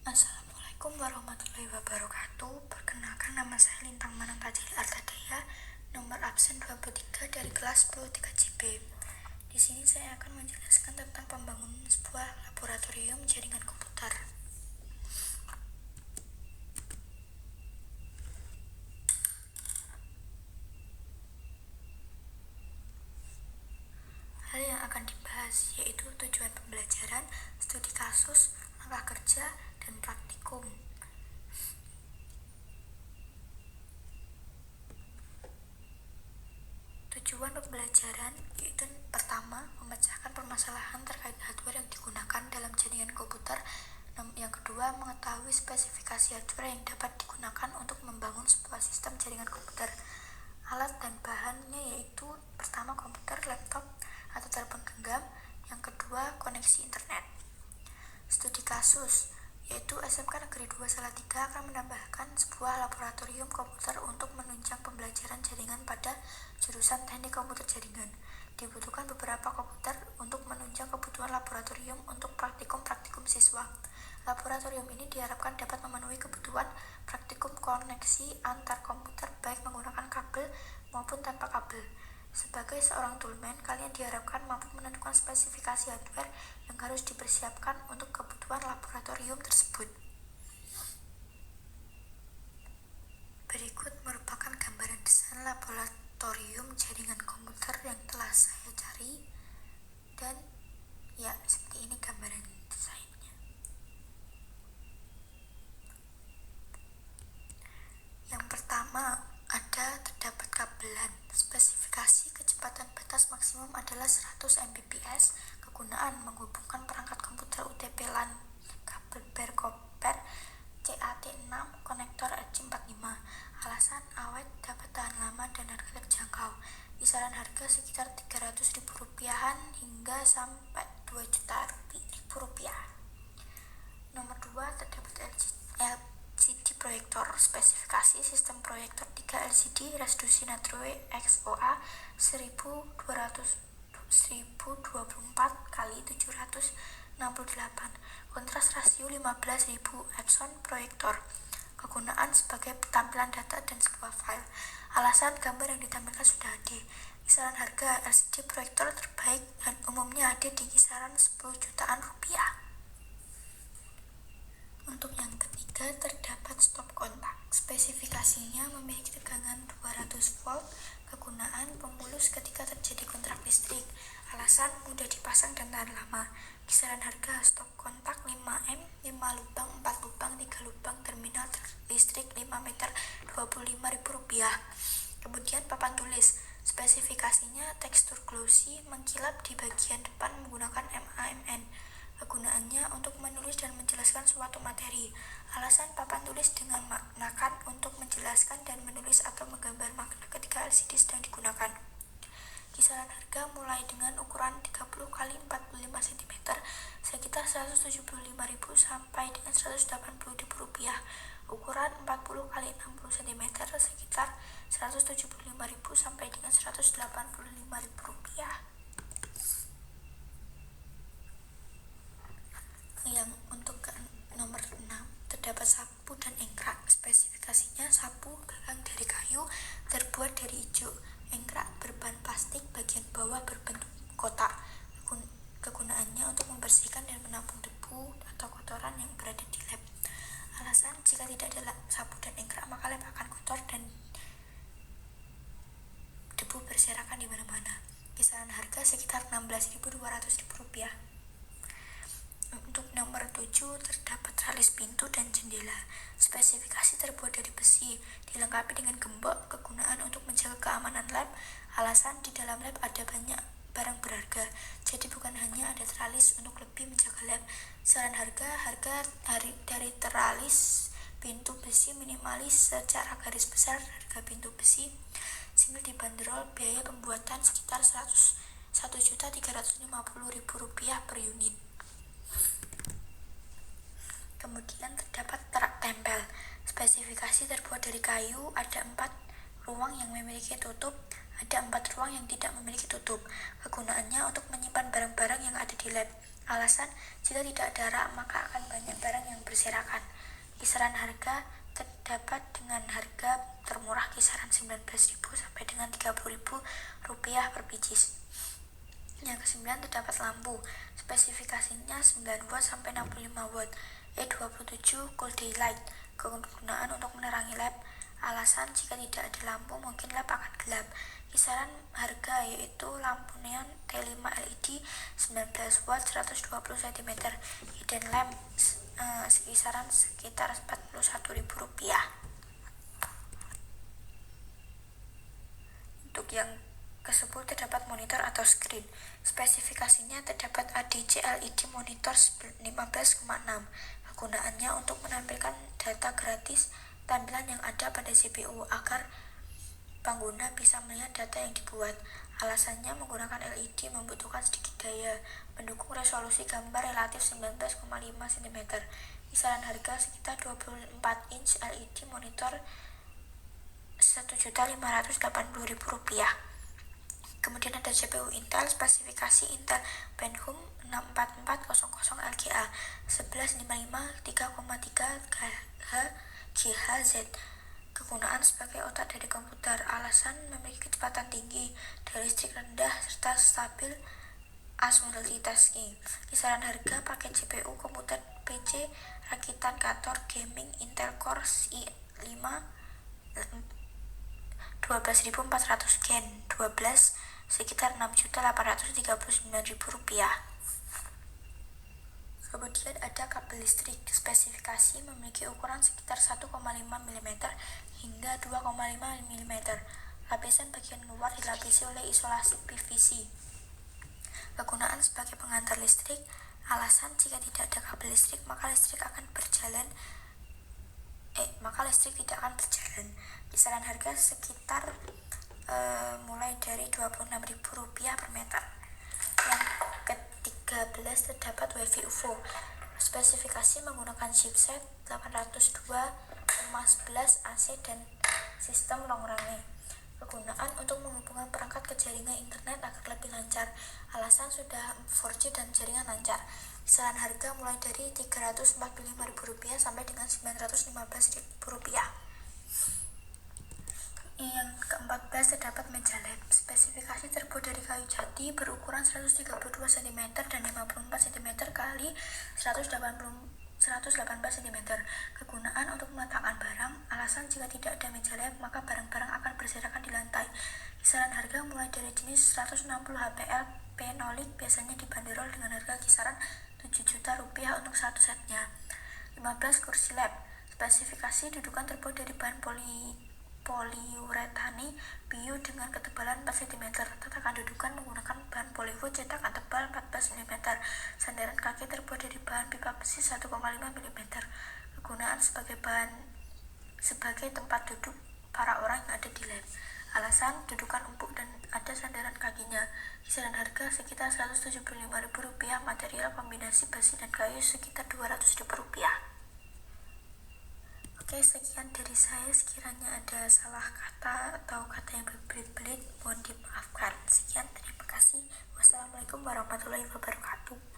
Assalamualaikum warahmatullahi wabarakatuh. Perkenalkan, nama saya Lintang Manang Fadhili Artadaya, nomor absen 23 dari kelas 10 3JB. Di sini saya akan menjelaskan tentang pembangunan sebuah laboratorium jaringan komputer. Hal yang akan dibahas yaitu tujuan pembelajaran, studi kasus, langkah kerja, dan praktikum. Tujuan pembelajaran yaitu pertama, memecahkan permasalahan terkait hardware yang digunakan dalam jaringan komputer. Yang kedua, mengetahui spesifikasi hardware yang dapat digunakan untuk membangun sebuah sistem jaringan komputer. Alat dan bahannya yaitu pertama, komputer, laptop, atau telepon genggam. Yang kedua, koneksi internet. Studi kasus yaitu SMK Negeri 2 Salatiga akan menambahkan sebuah laboratorium komputer untuk menunjang pembelajaran jaringan pada jurusan teknik komputer jaringan. Dibutuhkan beberapa komputer untuk menunjang kebutuhan laboratorium untuk praktikum siswa. Laboratorium ini diharapkan dapat memenuhi kebutuhan praktikum koneksi antar komputer baik menggunakan kabel maupun tanpa kabel. Sebagai seorang toolman, kalian diharapkan mampu menentukan spesifikasi hardware yang harus dipersiapkan untuk kebutuhan laboratorium tersebut. Berikut merupakan gambaran desain laboratorium jaringan komputer yang telah saya cari, dan ya, seperti ini gambaran desainnya. Yang pertama, terdapat kabelan. Spesifikasi kecepatan batas maksimum adalah 100 Mbps. Kegunaan menghubungkan perangkat komputer UTP LAN kabel berkoper CAT6 konektor RJ45. Alasan awet, dapat tahan lama, dan harga terjangkau. Kisaran harga sekitar Rp300.000 hingga sampai Rp2.000.000. Nomor 2, terdapat LCD proyektor. Spesifikasi sistem proyektor 3 LCD resolusi Natrowe XOA 1024x768, kontras rasio 15.000 Epson proyektor. Kegunaan sebagai tampilan data dan sebuah file. Alasan, gambar yang ditampilkan sudah HD. Kisaran harga LCD proyektor terbaik dan umumnya ada di kisaran 10 jutaan rupiah. Untuk yang ketiga, terdapat stop kontak. Spesifikasinya memiliki tegangan 200 volt. Kegunaan, pemulus ketika terjadi kontrak listrik. Alasan, mudah dipasang dan tahan lama. Kisaran harga stop kontak 5M, 5 lubang, 4 lubang, 3 lubang, terminal listrik 5 meter, Rp25.000. Kemudian papan tulis. Spesifikasinya tekstur glossy, mengkilap di bagian depan menggunakan MAMN. Kegunaannya untuk menulis dan menjelaskan suatu materi. Alasan, papan tulis dengan maknakan untuk menjelaskan dan menulis atau menggambar makna ketika LCD sedang digunakan. Kisaran harga mulai dengan ukuran 30x45 cm sekitar Rp175.000 sampai dengan Rp180.000. Ukuran 40x60 cm sekitar Rp175.000 sampai dengan Rp185.000. Yang untuk nomor 6, terdapat sapu dan engkrak. Spesifikasinya sapu gagang dari kayu terbuat dari ijo, engkrak berbahan plastik, bagian bawah berbentuk kotak. Kegunaannya untuk membersihkan dan menampung debu atau kotoran yang berada di lab. Alasan, jika tidak ada sapu dan engkrak maka lab akan kotor dan debu berserakan di mana-mana. Kisaran harga sekitar Rp16.200. Untuk nomor 7, terdapat tralis pintu dan jendela. Spesifikasi terbuat dari besi, dilengkapi dengan gembok. Kegunaan untuk menjaga keamanan lab. Alasan, di dalam lab ada banyak barang berharga, jadi bukan hanya ada tralis untuk lebih menjaga lab. Saran harga dari tralis pintu besi minimalis secara garis besar. Harga pintu besi single dibanderol biaya pembuatan sekitar Rp1.350.000 per unit. Kemudian terdapat rak tempel. Spesifikasi terbuat dari kayu, ada 4 ruang yang memiliki tutup, Ada 4 ruang yang tidak memiliki tutup. Kegunaannya untuk menyimpan barang-barang yang ada di lab. Alasan, jika tidak ada rak maka akan banyak barang yang berserakan. Kisaran harga terdapat dengan harga termurah kisaran 19.000 sampai dengan 30.000 rupiah per biji. Yang ke-9 terdapat lampu. Spesifikasinya 9 watt sampai 65 watt. E27 Cool Daylight. Kegunaan untuk menerangi lab. Alasan, jika tidak ada lampu mungkin lab akan gelap. Kisaran harga yaitu lampu neon T5 LED 19 watt 120 cm. Hidden lamp kisaran sekitar 41.000 rupiah. Untuk yang ke-10 terdapat monitor atau screen. Spesifikasinya terdapat ADC LED monitor 15,6. Kegunaannya untuk menampilkan data gratis tampilan yang ada pada CPU agar pengguna bisa melihat data yang dibuat. Alasannya menggunakan LED membutuhkan sedikit daya, mendukung resolusi gambar relatif 19,5 cm. Kisaran harga sekitar 24 inch LED monitor Rp1.580.000. Kemudian ada CPU Intel, spesifikasi Intel Pentium 64400 LGA 1155 3,3 GHz. Kegunaan sebagai otak dari komputer. Alasan, memiliki kecepatan tinggi, daya listrik rendah, serta stabil as multitasking. Kisaran harga paket CPU komputer PC rakitan Kator Gaming Intel Core i5 12.400 Gen 12 sekitar Rp6.839.000. Kemudian ada kabel listrik. Spesifikasi memiliki ukuran sekitar 1,5 mm hingga 2,5 mm. Lapisan bagian luar dilapisi oleh isolasi PVC. Kegunaan sebagai pengantar listrik. Alasan, jika tidak ada kabel listrik maka listrik tidak akan berjalan. Kisaran harga sekitar mulai dari Rp26.000 per meter. Yang ke-13 terdapat WiFi UFO. Spesifikasi menggunakan chipset 802,11 AC dan sistem long range. Kegunaan untuk menghubungkan perangkat ke jaringan internet agar lebih lancar. Alasan, sudah 4G dan jaringan lancar. Kisaran harga mulai dari Rp345.000 sampai dengan Rp915.000. Yang ke-14 terdapat meja lab. Spesifikasi terbuat dari kayu jati berukuran 132 cm dan 54 cm kali 118 cm. Kegunaan untuk meletakkan barang. Alasan, jika tidak ada meja lab maka barang-barang akan berserakan di lantai. Kisaran harga mulai dari jenis 160 HPL phenolic biasanya dibanderol dengan harga kisaran Rp7 juta untuk satu setnya. 15 kursi lab. Spesifikasi dudukan terbuat dari bahan poliuretane bio dengan ketebalan 4 cm. Tatakan dudukan menggunakan bahan poliwood cetakan tebal 14 mm. Sandaran kaki terbuat dari bahan pipa besi 1,5 mm. Kegunaan sebagai tempat duduk para orang yang ada di lab. Alasan, dudukan empuk dan ada sandaran kakinya. Kisaran harga sekitar Rp175.000. Material kombinasi besi dan kayu sekitar Rp200.000. Oke, sekian dari saya. Sekiranya ada salah kata atau kata yang berbelit-belit, mohon dimaafkan. Sekian, terima kasih. Wassalamualaikum warahmatullahi wabarakatuh.